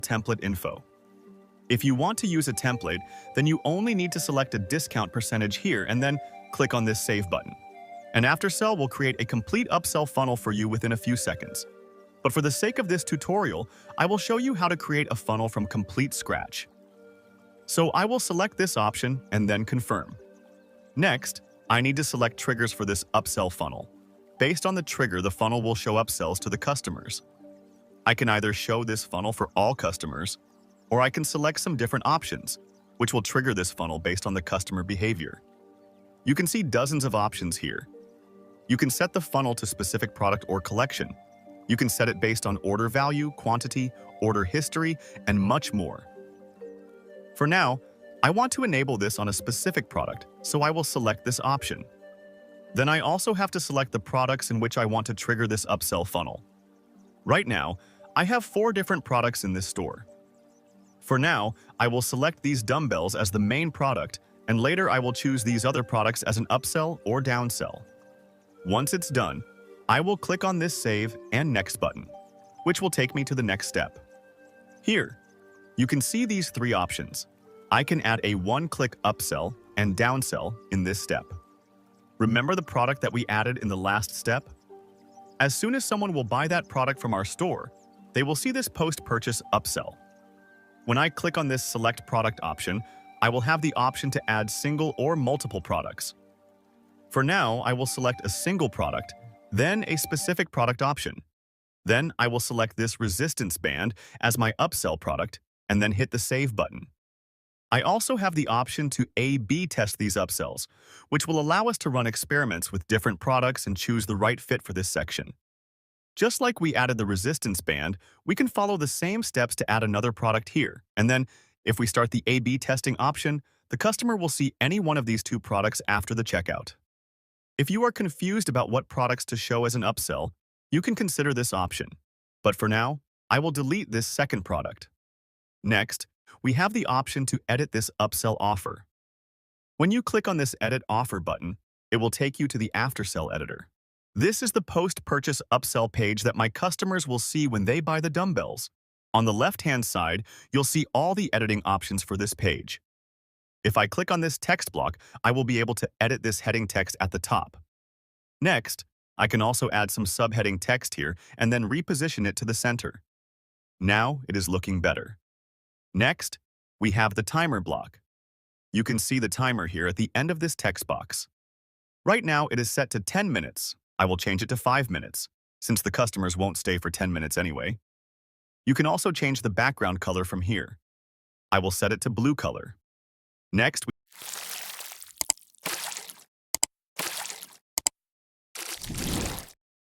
template info. If you want to use a template, then you only need to select a discount percentage here and then click on this Save button. And Aftersell will create a complete upsell funnel for you within a few seconds. But for the sake of this tutorial, I will show you how to create a funnel from complete scratch. So I will select this option and then confirm. Next, I need to select triggers for this upsell funnel. Based on the trigger, the funnel will show upsells to the customers. I can either show this funnel for all customers, or I can select some different options, which will trigger this funnel based on the customer behavior. You can see dozens of options here. You can set the funnel to specific product or collection. You can set it based on order value, quantity, order history, and much more. For now, I want to enable this on a specific product, so I will select this option. Then I also have to select the products in which I want to trigger this upsell funnel. Right now, I have 4 different products in this store. For now, I will select these dumbbells as the main product, and later I will choose these other products as an upsell or downsell. Once it's done, I will click on this Save and Next button, which will take me to the next step. Here, you can see these 3 options. I can add a one-click upsell and downsell in this step. Remember the product that we added in the last step? As soon as someone will buy that product from our store, they will see this post-purchase upsell. When I click on this Select Product option, I will have the option to add single or multiple products. For now, I will select a single product, then a specific product option. Then I will select this resistance band as my upsell product, and then hit the Save button. I also have the option to A/B test these upsells, which will allow us to run experiments with different products and choose the right fit for this section. Just like we added the resistance band, we can follow the same steps to add another product here. And then, if we start the A/B testing option, the customer will see any one of these 2 products after the checkout. If you are confused about what products to show as an upsell, you can consider this option. But for now, I will delete this second product. Next, we have the option to edit this upsell offer. When you click on this Edit Offer button, it will take you to the Aftersell editor. This is the post-purchase upsell page that my customers will see when they buy the dumbbells. On the left-hand side, you'll see all the editing options for this page. If I click on this text block, I will be able to edit this heading text at the top. Next, I can also add some subheading text here and then reposition it to the center. Now it is looking better. Next, we have the timer block. You can see the timer here at the end of this text box. Right now, it is set to 10 minutes. I will change it to 5 minutes, since the customers won't stay for 10 minutes anyway. You can also change the background color from here. I will set it to blue color. Next, we